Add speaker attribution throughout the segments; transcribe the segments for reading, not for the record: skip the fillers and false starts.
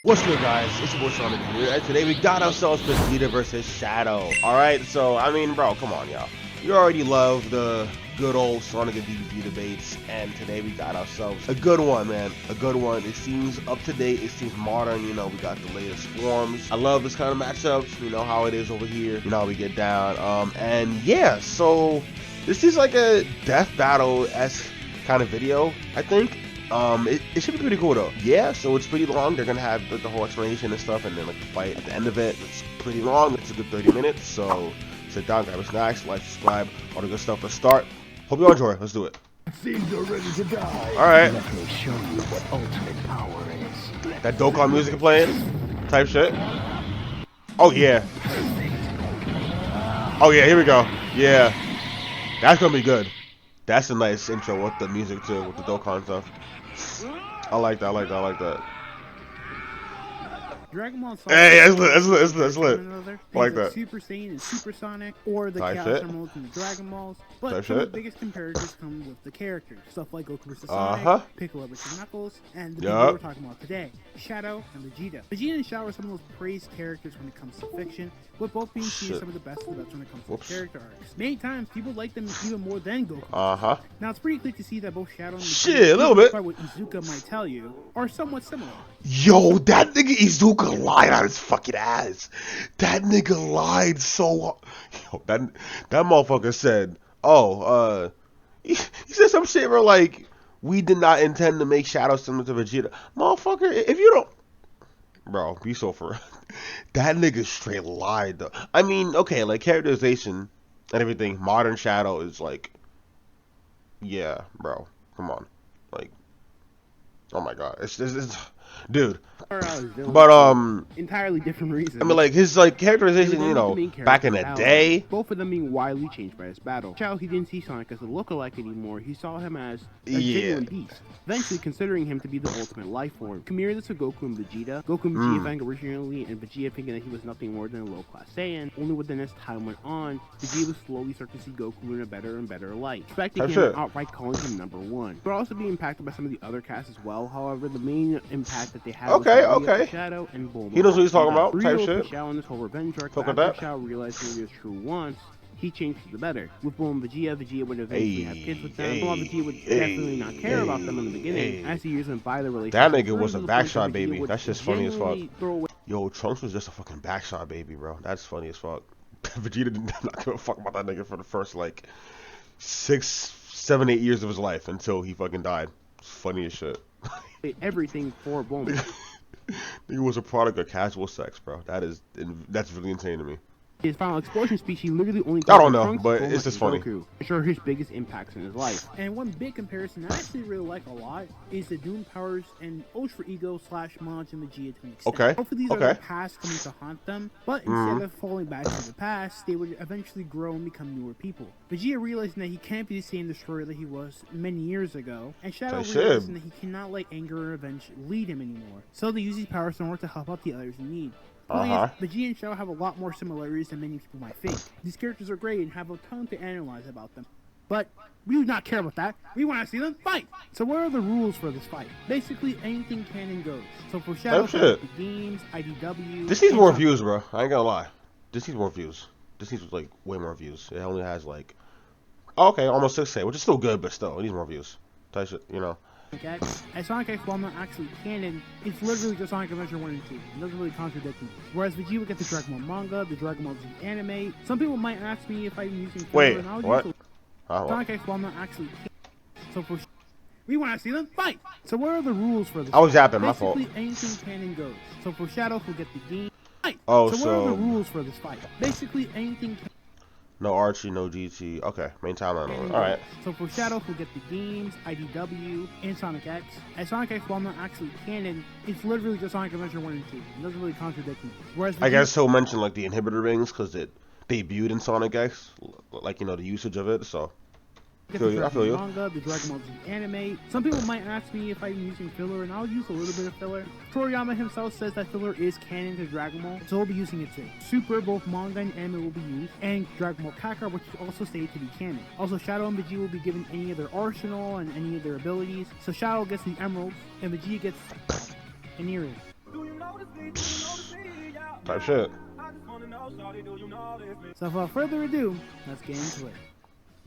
Speaker 1: What's good, guys? It's your boy Sonic here, and today we got ourselves Vegeta versus Shadow. Alright, so, I mean, bro, come on, y'all. You already love the good old Sonic and DDD debates, and today we got ourselves a good one, man. A good one. It seems up to date, it seems modern, you know, we got the latest forms. I love this kind of matchups, you know how it is over here, you know how we get down. And yeah, so, this is like a death battle-esque kind of video, I think. It should be pretty cool though. Yeah, so it's pretty long. They're gonna have the whole explanation and stuff, and then like the fight at the end of it. It's pretty long. It's a good 30 minutes. So sit down, grab a snacks, like, subscribe, all the good stuff. Let's start. Hope you all enjoy. Let's do it.
Speaker 2: Seems you're ready to die.
Speaker 1: All right.
Speaker 2: Let me show you what ultimate power is.
Speaker 1: That Dokkan music playing, type shit. Oh yeah. Oh yeah. Here we go. Yeah, that's gonna be good. That's a nice intro with the music too, with the Dokkan stuff. I like that. I like that. I like that.
Speaker 3: Dragon Ball
Speaker 1: Hey, it's lit. It's lit. It's lit. I like that.
Speaker 3: Super Saiyan and Super Sonic, or the
Speaker 1: Type
Speaker 3: Chaos
Speaker 1: shit.
Speaker 3: Emeralds and the Dragon Balls. But
Speaker 1: Type
Speaker 3: some of the
Speaker 1: shit.
Speaker 3: biggest comparisons come with the characters. Stuff like Goku vs. Sonic, Piccolo vs. Knuckles, and the people we're talking about today, Shadow and Vegeta. Vegeta and Shadow are some of the most praised characters when it comes to fiction, with both being seen as some of the best of the best when it comes to character arcs. Many times, people like them even more than Goku. Now, it's pretty clear to see that both Shadow and Vegeta,
Speaker 1: a little bit.
Speaker 3: despite what Izuka might tell you, are somewhat similar.
Speaker 1: Yo, that nigga Izuka lied on his fucking ass. That nigga lied so. Yo, that motherfucker said, "Oh, he said some shit where like we did not intend to make Shadow similar to Vegeta." Motherfucker, if you don't, bro, be so for. That nigga straight lied though. I mean, okay, like characterization and everything. Modern Shadow is like, yeah, bro, come on, like, oh my god, it's dude. But
Speaker 3: entirely different reasons.
Speaker 1: I mean, like his like characterization, you know, back in the day.
Speaker 3: Both of them being widely changed by his battle. Shadow, he didn't see Sonic as a lookalike anymore. He saw him as a genuine beast, eventually considering him to be the ultimate life form. Compare this to Goku and Vegeta. Goku and Vegeta fang originally, and Vegeta thinking that he was nothing more than a low-class Saiyan. Only with as time went on, Vegeta would slowly start to see Goku in a better and better light, expecting him and outright calling him #1. But also being impacted by some of the other casts as well. However, the main impact that they had was Shadow and Bulma.
Speaker 1: He knows what he's talking about. Type shit.
Speaker 3: Shadow in this whole revenge arc, after Shadow realized who he was true wants, he changed for the better. With Bulma and Vegeta would eventually have kids with them. Bulma and Vegeta would definitely not care about them in the beginning. As the years went by, the relationship.
Speaker 1: That nigga was a backshot baby. That's just funny as fuck. Yo, Trunks was just a fucking backshot baby, bro. That's funny as fuck. Vegeta did not give a fuck about that nigga for the first like 6, 7, 8 years of his life until he fucking died. It's funny as shit.
Speaker 3: Everything for Bulma.
Speaker 1: He was a product of casual sex, bro. That's really insane to me.
Speaker 3: His final explosion speech, he literally only
Speaker 1: I don't know, but it's just funny.
Speaker 3: Goku. Sure, his biggest impacts in his life. And one big comparison I actually really like a lot is the Doom powers and Ultra Ego / Maj and Vegeta to an extent.
Speaker 1: Okay.
Speaker 3: Both of these are the past coming to haunt them, but instead of falling back to the past, they would eventually grow and become newer people. Vegeta realizing that he can't be the same destroyer that he was many years ago, and Shadow realizing that he cannot let anger or revenge lead him anymore. So they use these powers in order to help out the others in need. Vegeta and Shadow have a lot more similarities than many people might think. These characters are great and have a ton to analyze about them. But we do not care about that. We want to see them fight. So what are the rules for this fight? Basically, anything can and goes. So for Shadow, the games, IDW...
Speaker 1: This needs more views, bro. I ain't gonna lie. This needs more views. This needs, like, way more views. It only has, like... okay, almost 6K, which is still good, but still, it needs more views. Type shit, you know.
Speaker 3: As Sonic X, while not actually canon, it's literally just Sonic Adventure 1 and 2. It doesn't really contradict me. Whereas Vegeta would get the Dragon Ball manga, the Dragon Ball Z anime. Some people might ask me if I'm using filler, and I'll use Sonic X, while not actually canon. So for we want to see them fight. So what are the rules for this?
Speaker 1: I was zapping, my fault.
Speaker 3: Basically, anything can and goes. So for Shadow, he'll get the game. Fight.
Speaker 1: Oh,
Speaker 3: so what are the rules for this fight? Basically, anything can.
Speaker 1: No Archie, no GT. Okay, main timeline. Alright.
Speaker 3: So for Shadow, he'll get the games, IDW, and Sonic X. As Sonic X, while not actually canon, it's literally just Sonic Adventure 1 and 2. It doesn't really contradict me. Whereas
Speaker 1: I guess he'll mention like the inhibitor rings because it debuted in Sonic X, like, you know, the usage of it, so. I feel you.
Speaker 3: Manga, the Dragon Ball Z anime. Some people might ask me if I'm using filler, and I'll use a little bit of filler. Toriyama himself says that filler is canon to Dragon Ball, so we'll be using it too. Super, both manga and anime will be used, and Dragon Ball Kakarot, which is also stated to be canon. Also, Shadow and Vegeta will be given any of their arsenal and any of their abilities. So Shadow gets the emeralds, and Vegeta gets an earring. Do you know
Speaker 1: Type shit.
Speaker 3: So without further ado, let's get into it.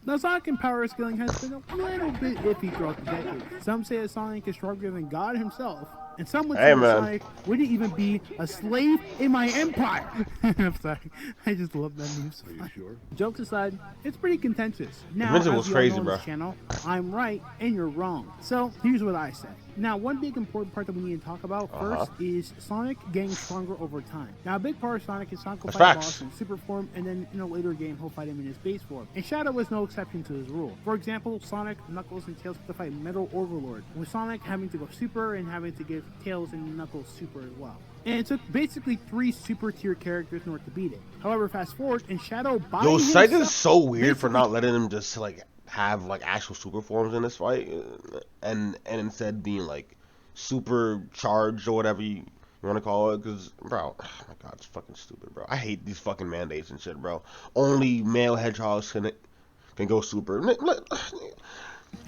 Speaker 3: Now, Sonic and power scaling has been a little bit iffy throughout the decade. Some say that Sonic is stronger than God himself, and some would say that Sonic wouldn't even be a slave in my empire. I'm sorry, I just love that meme so much. Sure? Jokes aside, it's pretty contentious. Now, as
Speaker 1: was
Speaker 3: you
Speaker 1: crazy,
Speaker 3: all know on
Speaker 1: bro.
Speaker 3: this channel, I'm right and you're wrong. So here's what I say. Now, one big important part that we need to talk about first is Sonic getting stronger over time. Now, a big part of Sonic is Sonic will fight boss in super form, and then in a later game, he'll fight him in his base form. And Shadow is no exception to this rule. For example, Sonic, Knuckles, and Tails have to fight Metal Overlord, with Sonic having to go super and having to give Tails and Knuckles super as well. And it took basically 3 super tier characters in order to beat it. However, fast forward, and Shadow by himself...
Speaker 1: Yo, Sega is so weird for not letting him just, like, have, like, actual super forms in this fight, and instead being, like, super charged or whatever you want to call it, because, bro, oh my god, it's fucking stupid, bro. I hate these fucking mandates and shit, bro. Only male hedgehogs can go super.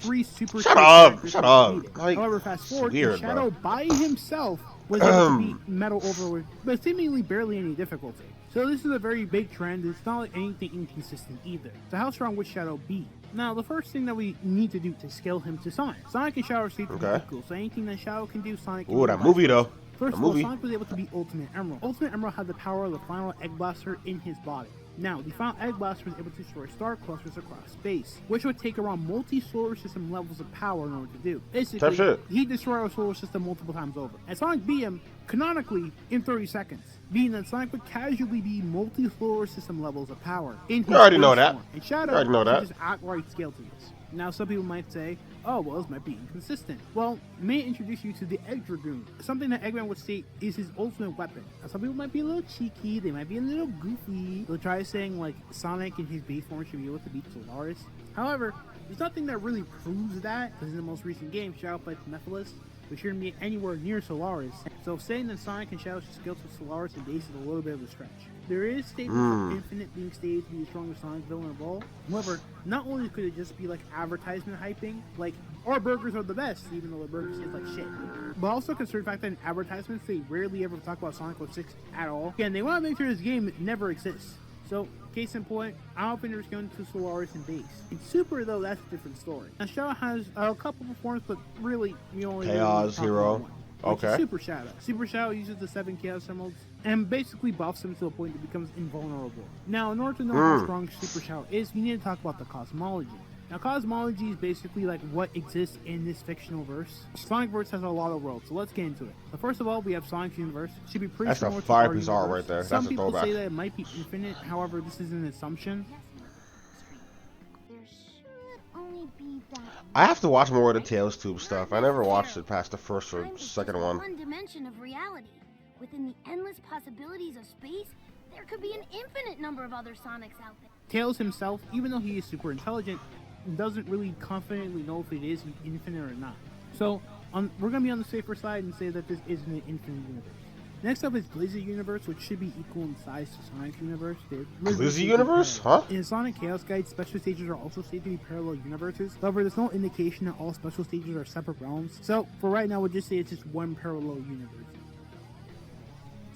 Speaker 3: 3 super
Speaker 1: shut up.
Speaker 3: Like, however, fast forward,
Speaker 1: weird,
Speaker 3: Shadow by himself was able to beat Metal Overlord, but seemingly barely any difficulty. So this is a very big trend. It's not like anything inconsistent either. So how strong would Shadow be? Now, the first thing that we need to do to scale him to Sonic. Sonic and Shadow are safe to be equal, so anything that Shadow can do, Sonic can do.
Speaker 1: Ooh, that movie though.
Speaker 3: First of all, Sonic was able to beat Ultimate Emerald. Ultimate Emerald had the power of the final Egg Blaster in his body. Now, the final Egg Blaster was able to destroy star clusters across space, which would take around multi-solar system levels of power in order to do. Basically, he destroyed our solar system multiple times over. And Sonic beat him, canonically, in 30 seconds. Meaning that Sonic would casually be multi-solar system levels of power in his
Speaker 1: already know that.
Speaker 3: Form. And Shadow should just outright scale to this. Now, some people might say, oh, well, this might be inconsistent. Well, may I introduce you to the Egg Dragoon, something that Eggman would state is his ultimate weapon. Now, some people might be a little cheeky, they might be a little goofy. They'll try saying, like, Sonic in his base form should be able to beat Solaris. However, there's nothing that really proves that, because in the most recent game, Shadow fights Mephiles, which shouldn't be anywhere near Solaris. So saying that Sonic and Shadow should scale to Solaris and base is a little bit of a stretch. There is statements of Infinite being stated to be the strongest Sonic villain of all. However, not only could it just be like advertisement hyping, like our burgers are the best, even though the burgers taste like shit, but also consider the fact that in advertisements they rarely ever talk about Sonic 06 at all. Again, they want to make sure this game never exists. So, case in point, I don't think there's going to Solaris and base. In Super, though, that's a different story. Now, Shadow has a couple of forms, but really, we only
Speaker 1: Chaos Hero.
Speaker 3: Okay. Super Shadow. Super Shadow uses the 7 Chaos Emeralds and basically buffs him to the point that it becomes invulnerable. Now, in order to know how strong Super Shadow is, we need to talk about the cosmology. Now, cosmology is basically like what exists in this fictional verse. Sonic verse has a lot of worlds, so let's get into it. So first of all, we have Sonic's universe. It should be pretty similar to our universe. That's a fire piece art right there. Some people say that it might be infinite. However, this is an assumption.
Speaker 1: I have to watch more of the Tails Tube stuff. I never watched it past the first or second one.
Speaker 4: One dimension of reality. Within the endless possibilities of space, there could be an infinite number of other Sonics out there.
Speaker 3: Tails himself, even though he is super intelligent, doesn't really confidently know if it is infinite or not. So we're going to be on the safer side and say that this isn't an infinite universe. Next up is Blizzard Universe, which should be equal in size to Sonic's universe.
Speaker 1: Blizzard Universe? Huh?
Speaker 3: In Sonic Chaos Guide, special stages are also stated to be parallel universes. However, there's no indication that all special stages are separate realms. So, for right now, we'll just say it's just one parallel universe,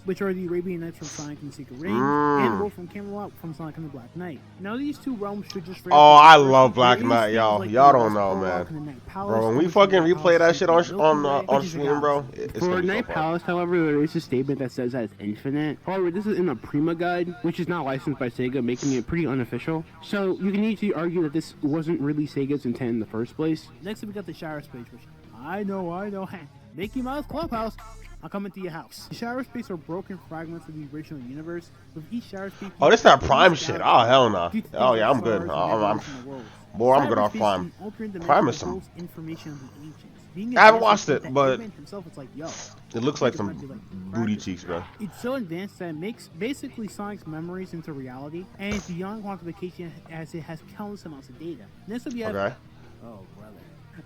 Speaker 3: which are the Arabian Nights from Sonic and the Secret Ring, and the Wolf from Camelot from Sonic and the Black Knight. Now, these two realms should just...
Speaker 1: Oh, I love Black Knight, y'all. Y'all don't know, man. Bro, when we fucking replay that shit on stream, bro, it's
Speaker 2: for Night Palace, however, there is a statement that says that it's infinite. However, this is in the Prima Guide, which is not licensed by Sega, making it pretty unofficial. So, you can easily argue that this wasn't really Sega's intent in the first place.
Speaker 3: Next up, we got the Shower Space, which I know. Mickey Mouse Clubhouse. I'll come into your house. The shower space are broken fragments of the original universe. With each shower space...
Speaker 1: Oh, this is that Prime shit. Oh, hell no. Oh, yeah, I'm good. Boy, I'm good off Prime. Prime is some... I haven't watched it, but it looks like some booty cheeks, bro.
Speaker 3: It's so advanced that it makes basically Sonic's memories into reality, and it's beyond quantification as it has countless amounts of data. Next up, we have...
Speaker 1: Okay.
Speaker 3: Oh, brother.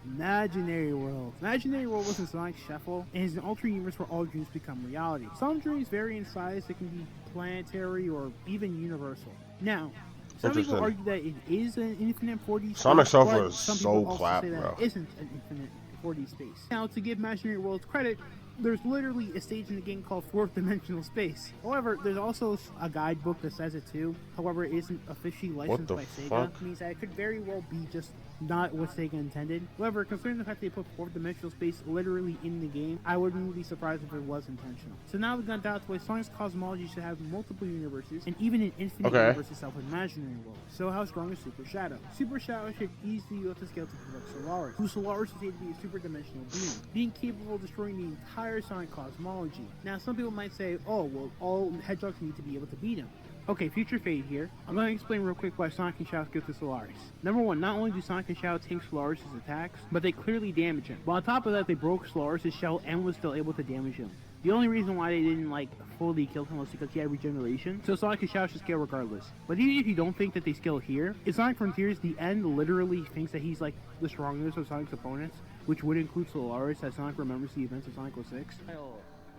Speaker 3: Imaginary World. Imaginary World was in Sonic's Shuffle, and is an alternate universe where all dreams become reality. Some dreams vary in size. They can be planetary or even universal. Now, some people argue that it is an infinite 4D space,
Speaker 1: Sonic Software is
Speaker 3: some
Speaker 1: so
Speaker 3: people also
Speaker 1: clapped,
Speaker 3: say that
Speaker 1: bro.
Speaker 3: it isn't an infinite 4D space. Now, to give Imaginary World credit, There's literally a stage in the game called Fourth Dimensional Space. However, there's also a guidebook that says it too. However, it isn't officially licensed by Sega. It means that it could very well be just not what Sega intended. However, considering the fact they put Fourth Dimensional Space literally in the game, I wouldn't be surprised if it was intentional. So now we've gone down to why Sonic's cosmology should have multiple universes, and even an infinite universe itself with imaginary world. So how strong is Super Shadow? Super Shadow should easily be able to scale to provoke Solaris, who Solaris is said to be a super dimensional being capable of destroying the entire Sonic cosmology. Now, some people might say, oh, well, all Hedgehogs need to be able to beat him. Okay, future fade here. I'm going to explain real quick why Sonic and Shadow scale to Solaris. Number one, not only do Sonic and Shadow tank Solaris' attacks, but they clearly damage him. But on top of that, they broke Solaris' shell and was still able to damage him. The only reason why they didn't fully kill him was because he had regeneration, so Sonic and Shadow should scale regardless. But even if you don't think that they scale here, in Sonic Frontiers, the end literally thinks that he's the strongest of Sonic's opponents, which would include Solaris, as Sonic remembers the events of Sonic 06.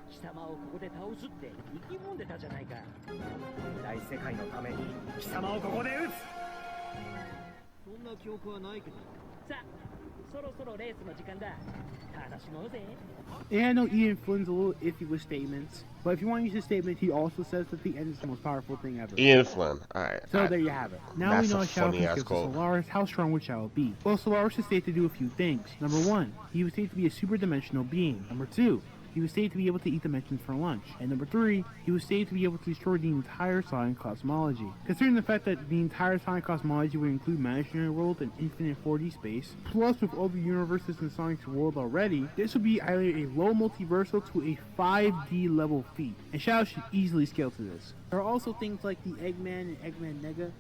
Speaker 5: 貴様をここで倒すって意気込んでたじゃないか。大世界のために貴様をここで撃つ。そんな記憶はないけど。さあ、そろそろレースの時間だ。楽しもうぜ。
Speaker 3: And I know Ian Flynn's a little iffy with statements, but if you want to use his statement, he also says that the end is the most powerful thing ever.
Speaker 1: Ian Flynn, alright.
Speaker 3: So there you have it. Now we know Shadow can scale to Solaris. How strong would Shadow be? Well, Solaris is stated to do a few things. Number one, he was stated to be a super dimensional being. Number two, he was stated to be able to eat dimensions for lunch. And number three, he was stated to be able to destroy the entire Sonic cosmology. Considering the fact that the entire Sonic cosmology would include Imaginary World and Infinite 4D space, plus with all the universes in Sonic's world already, this would be either a low multiversal to a 5D level feat. And Shadow should easily scale to this. There are also things like the Eggman and Eggman Nega.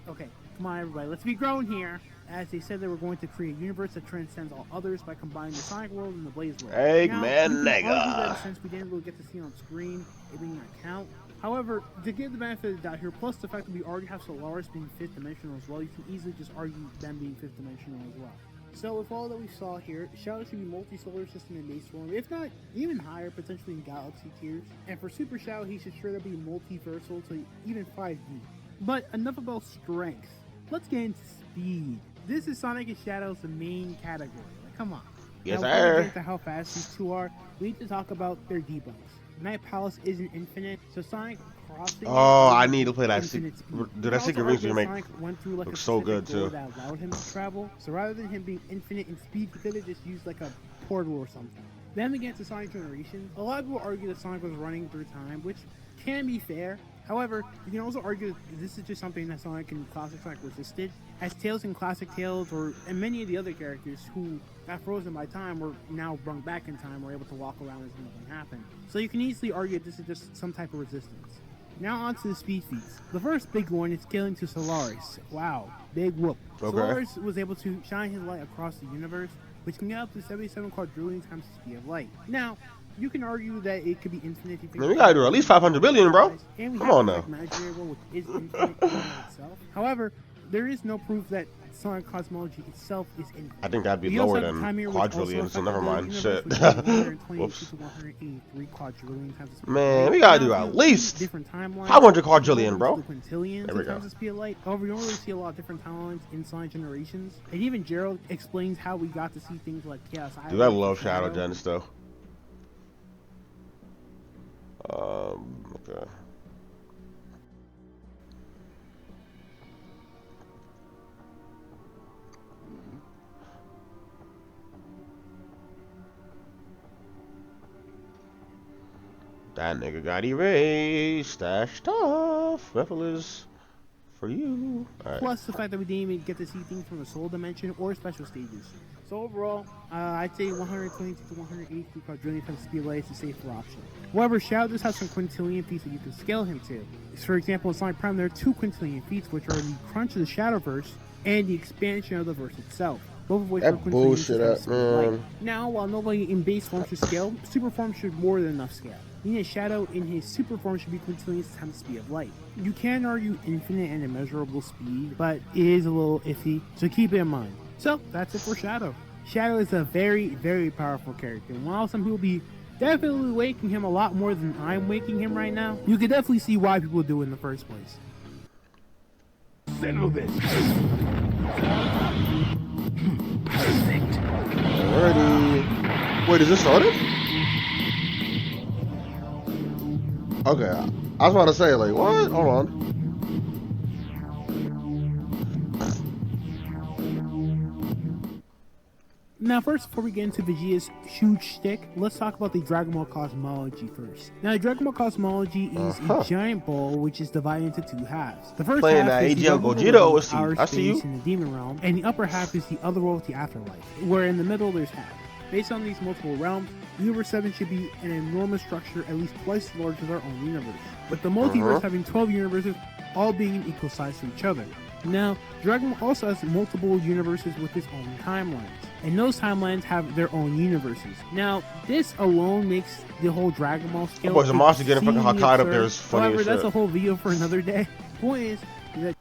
Speaker 3: Okay, come on everybody, let's be grown here. As they said they were going to create a universe that transcends all others by combining the Sonic world and the Blaze world.
Speaker 1: Eggman Nega.
Speaker 3: Since we didn't really get to see on screen, it may not count. However, to give the benefit of the doubt here, plus the fact that we already have Solaris being 5th dimensional as well, you can easily just argue them being 5th dimensional as well. So with all that we saw here, Shadow should be multi-solar system in base form, if not even higher, potentially in galaxy tiers. And for Super Shadow, he should straight up be multiversal to even 5D. But enough about strength. Let's get into speed. This is Sonic and Shadow's main category. Come on.
Speaker 1: Yes,
Speaker 3: now,
Speaker 1: sir.
Speaker 3: before we get into how fast these two are, we need to talk about their debuffs. Night Palace isn't infinite, so Sonic crossing.
Speaker 1: Oh, I need to play that.
Speaker 3: Dude,
Speaker 1: that secret rings remake
Speaker 3: went through
Speaker 1: looks so good too.
Speaker 3: That allowed him to travel. So rather than him being infinite in speed, he could have just used a portal or something. Then we get to Sonic Generations. A lot of people argue that Sonic was running through time, which can be fair. However, you can also argue that this is just something that Sonic and Classic Sonic resisted, as Tails and Classic Tails, and many of the other characters who got frozen by time were now brought back in time, were able to walk around as nothing happened. So you can easily argue that this is just some type of resistance. Now on to the speed feats. The first big one is scaling to Solaris. Wow, big whoop. Okay. Solaris was able to shine his light across the universe, which can get up to 77 quadrillion times the speed of light. Now, you can argue that it could be infinite.
Speaker 1: Man, we gotta do at least 500 billion, bro. Come on now.
Speaker 3: Imaginary world, which is infinite in itself. However, there is no proof that Sonic cosmology itself is infinite.
Speaker 1: I think that'd be lower than quadrillion, so never mind. Shit. Whoops. Man, we gotta do at least 500 quadrillion, bro. There we go.
Speaker 3: However, you don't really see a lot of different timelines in Sonic Generations. And even Gerald explains how we got to see things like Chaos Island.
Speaker 1: Dude, I love Shadow Gens though. Okay. That nigga got erased. That stuff. Raffle is for you. Right.
Speaker 3: Plus the fact that we didn't even get to see things from the Soul Dimension or special stages. So overall, I'd say 122 to 182 quadrillion times speed light is a safer option. However, Shadow does have some quintillion feats that you can scale him to. For example, in Sonic Prime, there are 2 quintillion feats, which are the Crunch of the Shadowverse and the expansion of the verse itself. Both of which are
Speaker 1: bullshit up, man.
Speaker 3: Now, while nobody in base form should scale, super form should more than enough scale. Meaning Shadow in his super form should be quintillion times the speed of light. You can argue infinite and immeasurable speed, but it is a little iffy, so keep it in mind. So, that's it for Shadow. Shadow is a very, very powerful character, and while some people be definitely waking him a lot more than I'm waking him right now, you can definitely see why people do it in the first place.
Speaker 2: Settle this.
Speaker 1: Perfect. Alrighty. Wait, is this started? Okay, I was about to say, like, what? Hold on.
Speaker 3: Now first, before we get into Vegeta's huge shtick, let's talk about the Dragon Ball cosmology first. Now the Dragon Ball cosmology is a giant ball which is divided into two halves. The first
Speaker 1: Playing
Speaker 3: half is the
Speaker 1: Gogeta,
Speaker 3: outer space in the demon realm, and the upper half is the other world, the afterlife, where in the middle there's hell. Based on these multiple realms, Universe 7 should be an enormous structure at least twice as large as our own universe, with the multiverse having 12 universes all being in equal size to each other. Now, Dragon Ball also has multiple universes with its own timelines, and those timelines have their own universes. Now, this alone makes the whole Dragon Ball scale.
Speaker 1: Boys, the monster getting fucking Hakai up there is funny.
Speaker 3: However,
Speaker 1: as
Speaker 3: that's
Speaker 1: shit.
Speaker 3: a whole video for another day. Point is that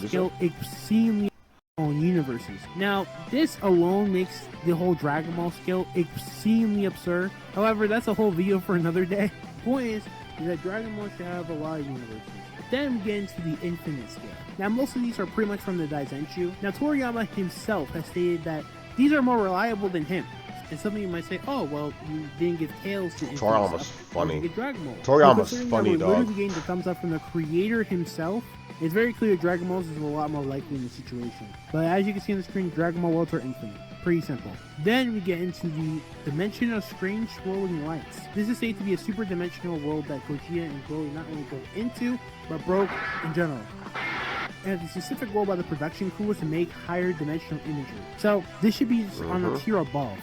Speaker 3: scale exceedingly own universes. Now, this alone makes the whole Dragon Ball scale exceedingly absurd. However, that's a whole video for another day. Point is that Dragon Ball should have a lot of universes. Then we get into the infinite scale. Now, most of these are pretty much from the Daizenshuu. Now, Toriyama himself has stated that these are more reliable than him. And something you might say, oh, well, you didn't give Tails to infinite
Speaker 1: Toriyama's
Speaker 3: stuff.
Speaker 1: funny.
Speaker 3: Toriyama's
Speaker 1: funny, dog.
Speaker 3: Literally getting the thumbs up from the creator himself. It's very clear Dragon Ball is a lot more likely in the situation. But as you can see on the screen, Dragon Ball worlds are infinite. Pretty simple. Then we get into the dimension of strange swirling lights. This is said to be a super dimensional world that Gogeta and Broly not only go into, but broke in general. And the specific goal by the production crew was to make higher dimensional imagery. So this should be on a tier above,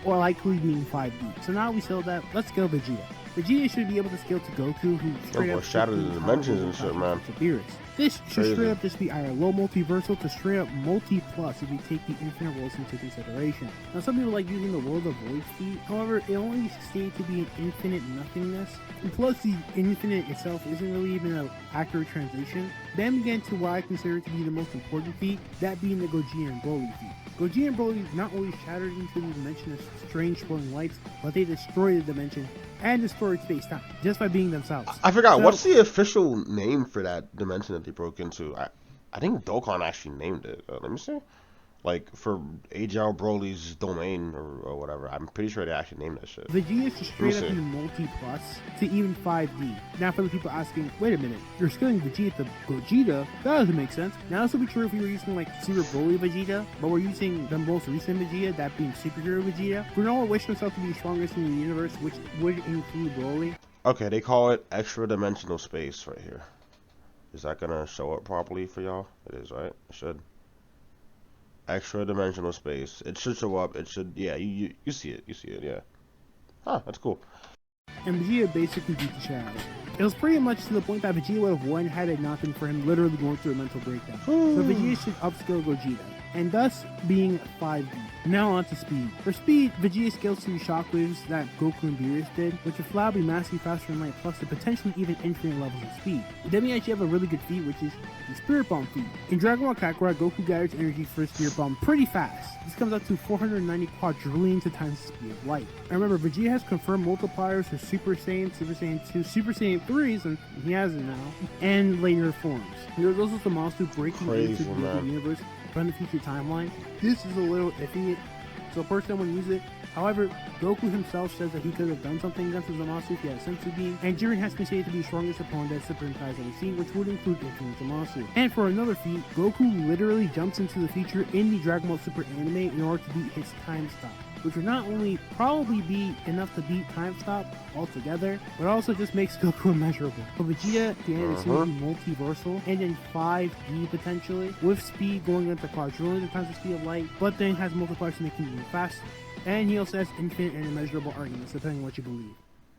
Speaker 3: or likely being 5D. So now we saw that, let's scale Vegeta. Vegeta should be able to scale to Goku, who straight up
Speaker 1: Shadow the dimensions and shit, man.
Speaker 3: This should straight up just be either low multiversal to straight up multi-plus if you take the infinite worlds into consideration. Now some people like using the World of Void feat, however it only stated to be an infinite nothingness, and plus the infinite itself isn't really even an accurate translation. Then we get into what I consider to be the most important feat, that being the Gogeta and Broly feat. Gogeta and Broly not only shattered into the dimension of strange swirling lights, but they destroyed the dimension and destroyed space-time just by being themselves.
Speaker 1: I forgot, what's the official name for that dimension that they broke into? I think Dokkan actually named it. Let me see. Like, for Hedgehog Broly's domain or whatever. I'm pretty sure they actually named that shit.
Speaker 3: Vegeta should straight up be multi-plus to even 5D. Now for the people asking, wait a minute, you're scaling Vegeta to Gogeta? That doesn't make sense. Now this would be true if we were using like Super Broly Vegeta, but we're using the most recent Vegeta, that being Superhero Vegeta. Granola wished himself to be the strongest in the universe, which would include Broly.
Speaker 1: Okay, they call it extra dimensional space right here. Is that gonna show up properly for y'all? It is, right? It should. Extra dimensional space. It should show up. It should, yeah, you see it. You see it, yeah. Huh, that's cool.
Speaker 3: And Vegeta basically beat the Shadow. It was pretty much to the point that Vegeta would have won had it not been for him literally going through a mental breakdown. So Vegeta should upscale Gogeta, and thus being 5D. Now on to speed. For speed, Vegeta scales to the shockwaves that Goku and Beerus did, which would fly be massively faster than light, plus the potentially even infinite levels of speed. Then we actually have a really good feat, which is the Spirit Bomb feat. In Dragon Ball Kakarot, Goku gathers energy for his Spirit Bomb pretty fast. This comes up to 490 quadrillions times the speed of light. And remember, Vegeta has confirmed multipliers for Super Saiyan, Super Saiyan 2, Super Saiyan 3s, and he has it now, and later forms. There's also the monster breaking into the universe from the future timeline. This is a little iffy, so a person wouldn't use it. However, Goku himself says that he could have done something against the Zamasu if he had a sensu being, and Jiren has been stated to be the strongest opponent that Super Sentai has ever seen, which would include Infinite Zamasu. And for another feat, Goku literally jumps into the future in the Dragon Ball Super anime in order to beat his time stop, which would not only probably be enough to beat time stop altogether, but also just makes Goku immeasurable. For Vegeta, the end is going to be multiversal, and then 5D potentially, with speed going up to quadrillions times the speed of light, but then has multipliers to make him even faster. And he also has infinite and immeasurable arguments, depending on what you believe.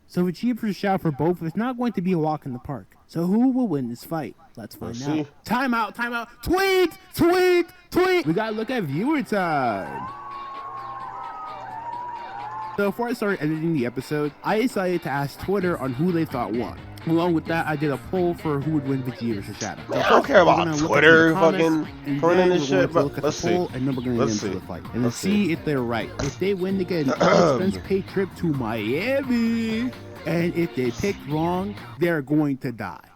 Speaker 3: So Vegeta versus Shadow for both is not going to be a walk in the park. So who will win this fight? Let's find out. Time out, time out. Tweet, tweet, tweet. We gotta look at viewer time. So before I started editing the episode, I decided to ask Twitter on who they thought won. Along with that, I did a poll for who would win Vegeta versus Shadow.
Speaker 1: Man, I don't care about Twitter fucking printing this shit, but let's see.
Speaker 3: And then we're gonna get into the fight. And then see if they're right. If they win, they get an all-expense paid trip to Miami. And if they picked wrong, they're going to die.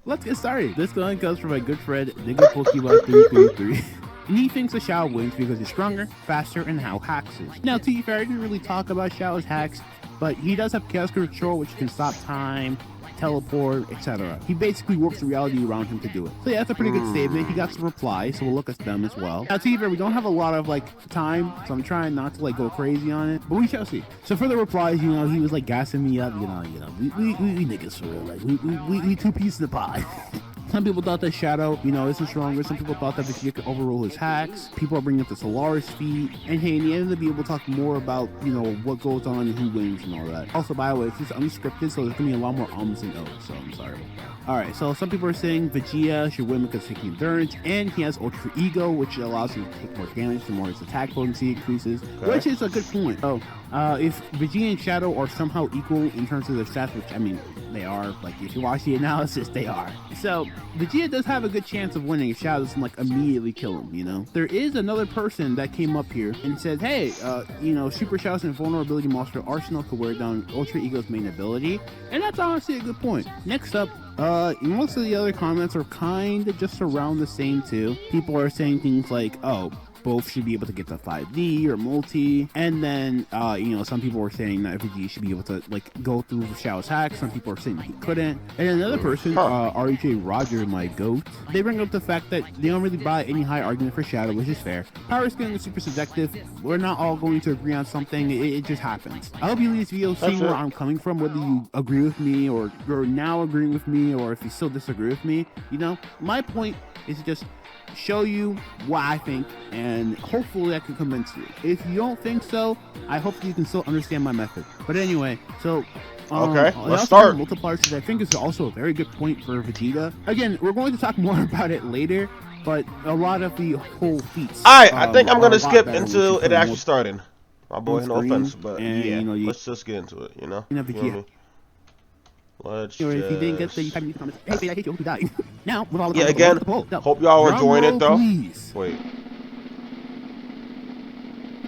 Speaker 3: Let's get started. This one comes from my good friend, Nigga Pokemon 333. And he thinks that Shadow wins because he's stronger, faster, and how hacks is. Now, to be fair, I didn't really talk about Shadow's hacks, but he does have Chaos Control, which can stop time,
Speaker 2: teleport, etc. He basically works the reality around him to do it. So yeah, that's a pretty good statement. He got some replies, so we'll look at them as well. Now, to be fair, we don't have a lot of like time, so I'm trying not to like go crazy on it, but we shall see. So for the replies, you know, he was like gassing me up, you know, we niggas for real, like we two pieces of pie. Some people thought that Shadow, you know, isn't stronger. Some people thought that Vegeta could overrule his hacks. People are bringing up the Solaris feat. And hey, in the end, they'll be able to talk more about, you know, what goes on and who wins and all that. Also, by the way, it's just unscripted, so there's going to be a lot more ums and ohs, so I'm sorry. Alright, so some people are saying Vegeta should win because of endurance, and he has Ultra Ego, which allows him to take more damage the more his attack potency increases, which is a good point. So, if Vegeta and Shadow are somehow equal in terms of their stats, which, I mean, they are, like, if you watch the analysis, they are. So, Vegeta does have a good chance of winning if Shadow doesn't, like, immediately kill him, you know? There is another person that came up here and said, hey, you know, Super Shadow's invulnerability monster Arsenal could wear down Ultra Ego's main ability, and that's honestly a good point. Next up, most of the other comments are kind of just around the same too. People are saying things like, oh, both should be able to get the 5D or multi, and then you know, some people were saying that Vegeta should be able to like go through Shadow's hack. Some people are saying that he couldn't, and another person, RJ Roger, my goat, they bring up the fact that they don't really buy any high argument for Shadow, which is fair. Power scaling is super subjective. We're not all going to agree on something. It just happens. I hope you leave this video seeing where I'm coming from, whether you agree with me or you're now agreeing with me, or if you still disagree with me. You know, my point is just show you what I think, and hopefully I can convince you. If you don't think so, I hope you can still understand my method. But anyway, so
Speaker 1: okay, let's start.
Speaker 2: Multipliers, which I think is also a very good point for Vegeta. Again, we're going to talk more about it later, but a lot of the whole feats.
Speaker 1: Alright, I think I'm gonna skip into it actually starting. My boy, no offense, but
Speaker 2: and,
Speaker 1: yeah,
Speaker 2: you know,
Speaker 1: let's just get into it, you know? Let's
Speaker 2: if you didn't get the, you type in the comments, hey, I hate you, hope you die. Now, with all the
Speaker 1: again, hope y'all are enjoying it though.
Speaker 2: Please.
Speaker 1: Wait.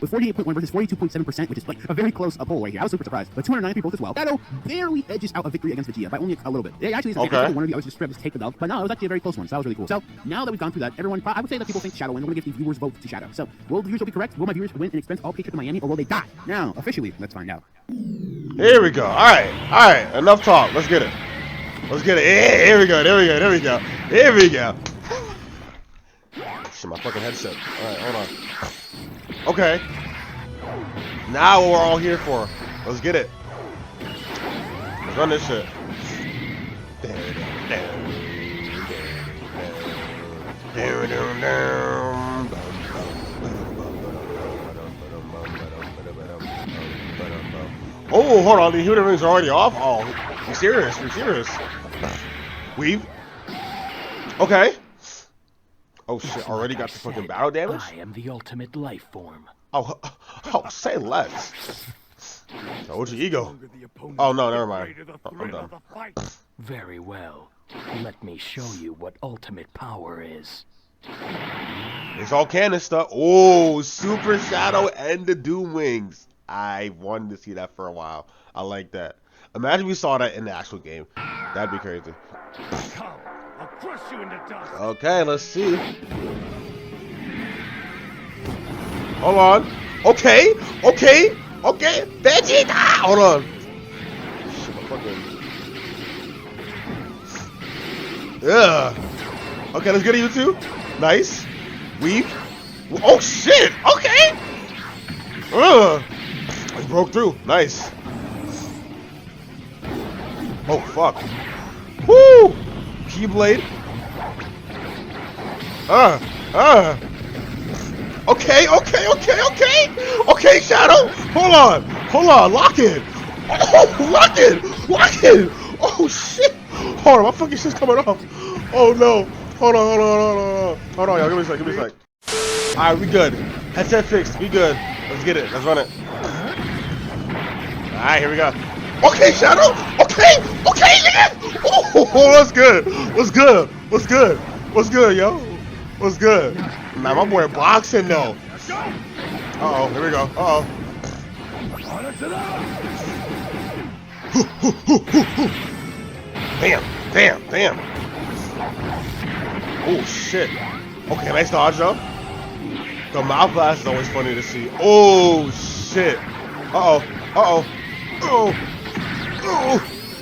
Speaker 2: With 48.1 versus 42.7%, which is like a very close poll right here. I was super surprised. But 293 votes as well. Shadow barely edges out a victory against Vegeta by only a little bit. It actually is one of you. I was just to take the dub, but no, it was actually a very close one. So that was really cool. So now that we've gone through that, everyone, I would say that people think Shadow wins. I'm going to give the viewers votes to Shadow. So will the viewers be correct? Will my viewers win and expense all pay trip to Miami, or will they die? Now, officially, let's find out.
Speaker 1: Here we go. All right. Enough talk. Let's get it. Here we go. Shit, my fucking headset. All right, hold on. Okay. Now what we're all here for. Let's get it. Let's run this shit. Oh, hold on. The human rings are already off. Oh, you serious? You're serious? Weave. Okay. Oh shit! Already got the fucking battle damage.
Speaker 5: I am the ultimate life form.
Speaker 1: Oh, say less. What's your ego? Oh no, never mind. I'm done.
Speaker 5: Very well. Let me show you what ultimate power is.
Speaker 1: It's all canon stuff. Oh, Super Shadow and the Doom Wings. I wanted to see that for a while. I like that. Imagine we saw that in the actual game. That'd be crazy.
Speaker 5: Come, I'll crush you into dust.
Speaker 1: Okay, let's see. Hold on. Okay. Vegeta! Hold on. Shit, my fucking... Yeah. Okay, let's get to you two. Nice. Weave. Oh shit! Okay! I broke through. Nice. Oh fuck. Woo! Keyblade. Okay, Shadow. Hold on. Lock in. Oh, lock in. Oh shit. Hold on, my fucking shit's coming off. Oh no. Hold on, y'all. Give me a sec. Alright, we good. Headset fixed. We good. Let's get it. Let's run it. Alright, here we go. Okay, Shadow. Okay, nigga. Oh, that's good. What's good, yo? What's good? Nah, my boy boxing though. Uh-oh, here we go. Uh-oh. Bam. Oh, shit. Okay, nice dodge, though. The mouth blast is always funny to see. Oh, shit. Uh-oh.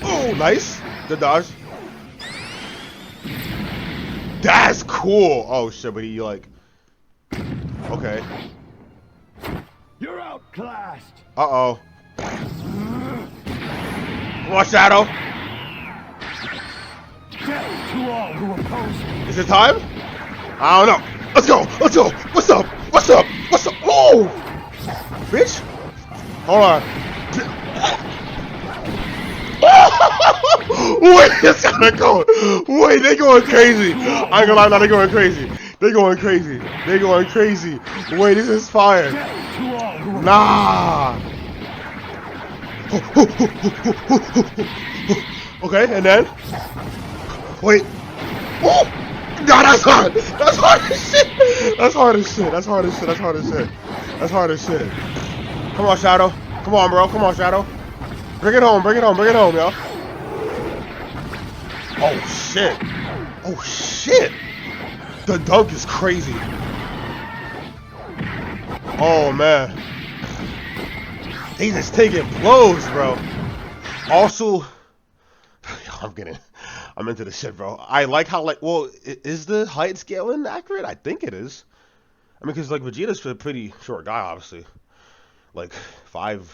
Speaker 1: Oh, nice. Good dodge. That's cool. Oh shit, but he like. Okay.
Speaker 5: You're outclassed.
Speaker 1: Uh-oh. Come on, Shadow.
Speaker 5: Death to all who oppose me.
Speaker 1: Is it time? I don't know. Let's go. Let's go. What's up? What's up? What's up? Oh! Bitch. Hold on. Wait, it's gonna go. Wait, they going crazy. I ain't gonna lie, no, they going crazy. They going crazy. They going crazy. Wait, this is fire. Nah. Okay, and then. Wait. Oh! Nah, that's hard. That's hard as shit. That's hard as shit. That's hard as shit. That's hard as shit. That's hard as shit. Come on, Shadow. Come on, bro. Come on, Shadow. Bring it home. Bring it home. Bring it home, yo. Oh shit. Oh shit. The dunk is crazy. Oh man. He's just taking blows, bro. Also, I'm into the shit, bro. I like how, like, well, is the height scaling accurate? I think it is. I mean, because, like, Vegeta's a pretty short guy, obviously. Like, 5'1"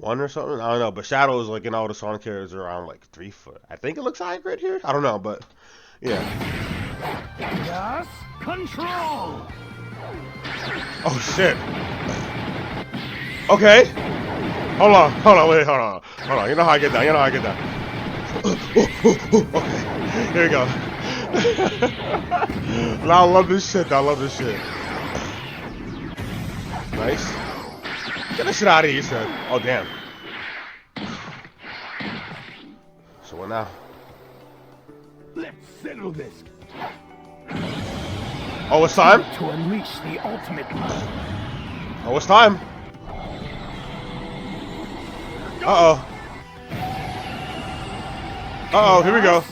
Speaker 1: or something? I don't know. But Shadow is, like, in all the Sonic characters are around, like, 3 foot. I think it looks accurate here. I don't know, but, yeah.
Speaker 5: Yes, control.
Speaker 1: Oh, shit. Okay. Hold on. Hold on. Wait, hold on. Hold on. You know how I get down. You know how I get down. Okay. Here we go. I love this shit. I love this shit. Nice. Get this shit out of here, you said. Oh, damn. So what now?
Speaker 5: Let's settle this.
Speaker 1: Oh, it's time?
Speaker 5: To unleash the ultimate.
Speaker 1: Oh, it's time. Uh-oh. Uh-oh, here we go.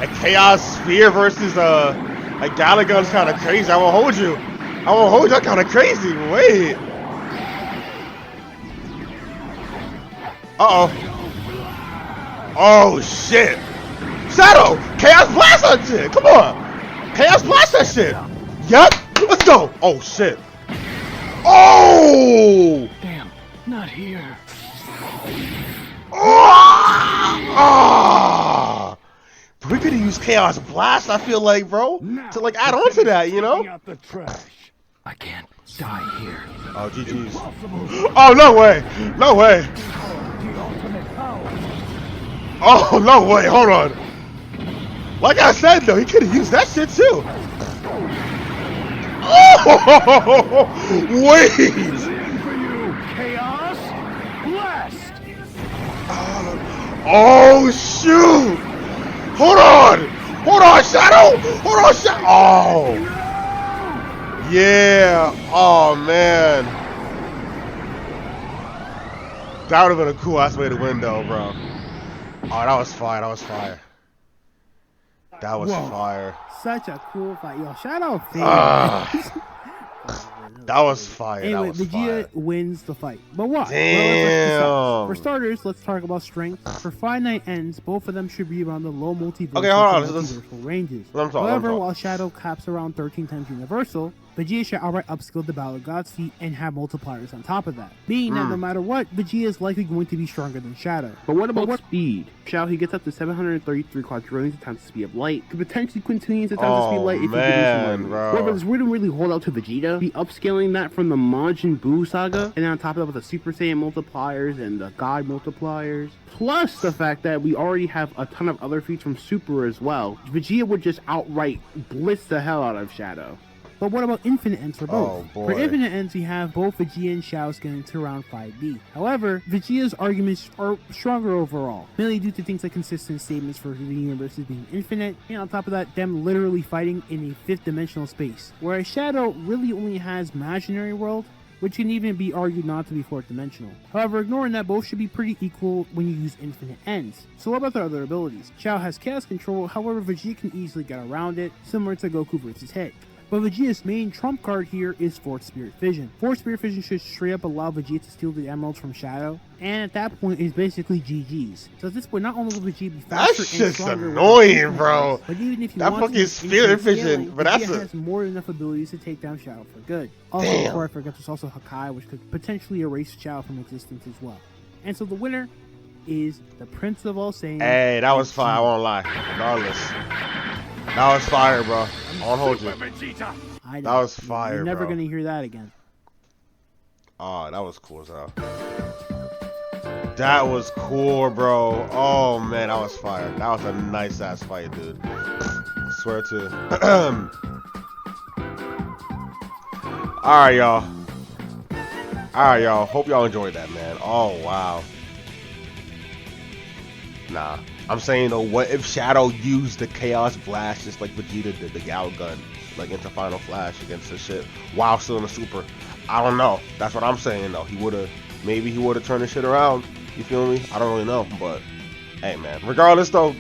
Speaker 1: A Chaos Sphere versus a Galagun's kind of crazy. I won't hold you. I won't hold you. That's kind of crazy. Wait. Uh-oh. Oh, shit. Shadow! Chaos Blast that shit! Come on! Chaos Blast that shit! Yup! Let's go! Oh, shit. Oh!
Speaker 5: Damn, not here.
Speaker 1: Ah! But we could have used Chaos Blast, I feel like, bro, to like add on to that, you know?
Speaker 5: Out the trash. I can't die here.
Speaker 1: Oh, GG's. Oh, no way! No way! Oh, no way! Hold on. Like I said, though, he could have used that shit too. Oh! Wait!
Speaker 5: Chaos Blast!
Speaker 1: Oh, shoot! Hold on! Hold on, Shadow! Hold on, Shadow! Oh! Yeah! Oh, man. That would have been a cool ass way to win, though, bro. Oh, that was fire. That was fire. That was fire.
Speaker 3: Such a cool fight. Yo, Shadow
Speaker 1: that was fire.
Speaker 3: Anyway,
Speaker 1: that was
Speaker 3: Vegeta
Speaker 1: fire.
Speaker 3: wins the fight. But what?
Speaker 1: Damn.
Speaker 3: Well, for starters, let's talk about strength. For finite ends, both of them should be around the low multiversal, multiversal ranges. However, while Shadow caps around 13 times universal, Vegeta should outright upskill the Battle of God's Feet and have multipliers on top of that. Meaning that no matter what, Vegeta is likely going to be stronger than Shadow.
Speaker 2: But what about speed? Shadow, he gets up to 733 quadrillions times the speed of light. Could potentially quintillions times the speed of light if you give him some money. However, this wouldn't really hold out to Vegeta. Be upscaling that from the Majin Buu saga, and then on top of that with the Super Saiyan multipliers and the God multipliers. Plus the fact that we already have a ton of other feats from Super as well. Vegeta would just outright blitz the hell out of Shadow.
Speaker 3: But what about infinite ends for both?
Speaker 1: Oh, boy.
Speaker 3: For infinite ends, we have both Vegeta and Xiao scaling to around 5B. However, Vegeta's arguments are stronger overall, mainly due to things like consistent statements for the universes being infinite, and on top of that, them literally fighting in a 5th dimensional space. Whereas Shadow really only has imaginary world, which can even be argued not to be 4th dimensional. However, ignoring that, both should be pretty equal when you use infinite ends. So what about their other abilities? Xiao has chaos control, however Vegeta can easily get around it, similar to Goku versus Hedge. But Vegeta's main trump card here is Fourth Spirit Fission. Fourth Spirit Fission should straight up allow Vegeta to steal the emeralds from Shadow, and at that point it's basically GG's. So at this point, not only will Vegeta be faster
Speaker 1: That's
Speaker 3: and
Speaker 1: just
Speaker 3: stronger,
Speaker 1: annoying, bro.
Speaker 3: but even if you
Speaker 1: That
Speaker 3: want
Speaker 1: fucking
Speaker 3: to
Speaker 1: Spirit Fission,
Speaker 3: scaling,
Speaker 1: but that's
Speaker 3: Vegeta has more than enough abilities to take down Shadow for good. Also, before I forget, there's also Hakai, which could potentially erase Shadow from existence as well. And so the winner is the Prince of All Saiyans.
Speaker 1: Hey, that was fire. I won't lie. Regardless, that was fire, bro. I won't hold you.
Speaker 3: That
Speaker 1: was fire,
Speaker 3: You're never
Speaker 1: bro.
Speaker 3: gonna hear that again.
Speaker 1: Oh, that was cool as hell. That was cool, bro. Oh man, that was fire. That was a nice ass fight, dude. I swear to. Alright, y'all. Alright, y'all. Hope y'all enjoyed that, man. Oh wow. Nah. I'm saying though, what if Shadow used the Chaos Blast just like Vegeta did, the Gal Gun, like into Final Flash against the shit while still in the Super? I don't know. That's what I'm saying though. Maybe he would have turned the shit around. You feel me? I don't really know, but hey man. Regardless though,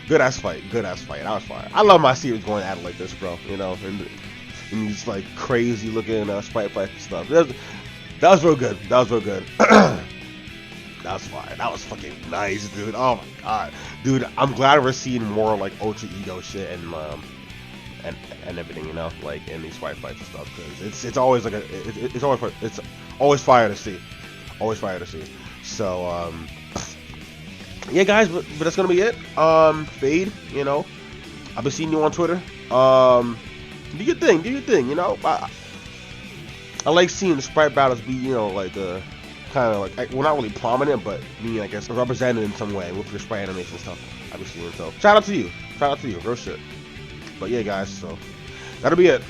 Speaker 1: good ass fight. Good ass fight. That was fire. I love my series going at it like this, bro. You know, and these like crazy looking sprite fights and stuff. That was real good. That was real good. That was fire. That was fucking nice, dude. Oh my god, dude. I'm glad we're seeing more like Ultra Ego shit and everything, you know, like in these fights and stuff. Because it's always like it's always fire to see. Always fire to see. So yeah, guys, but that's gonna be it. Fade, you know. I've been seeing you on Twitter. Do your thing. You know. I like seeing the sprite battles be, you know, like kind of like, well, not really prominent, but me, I guess, represented in some way with your sprite animation stuff I've been seeing. So shout out to you, real shit. But yeah, guys, so that'll be it.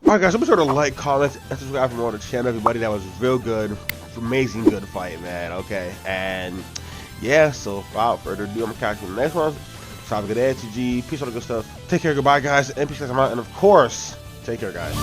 Speaker 1: Alright, guys, so be sure to like, comment, and subscribe for more of the channel, everybody. That was real good, amazing good fight, man. Okay, and yeah, so without further ado, I'm gonna catch you in the next one. So have a good day, TG. Peace, all the good stuff. Take care, goodbye, guys, and peace, guys, I'm out, and of course, take care, guys.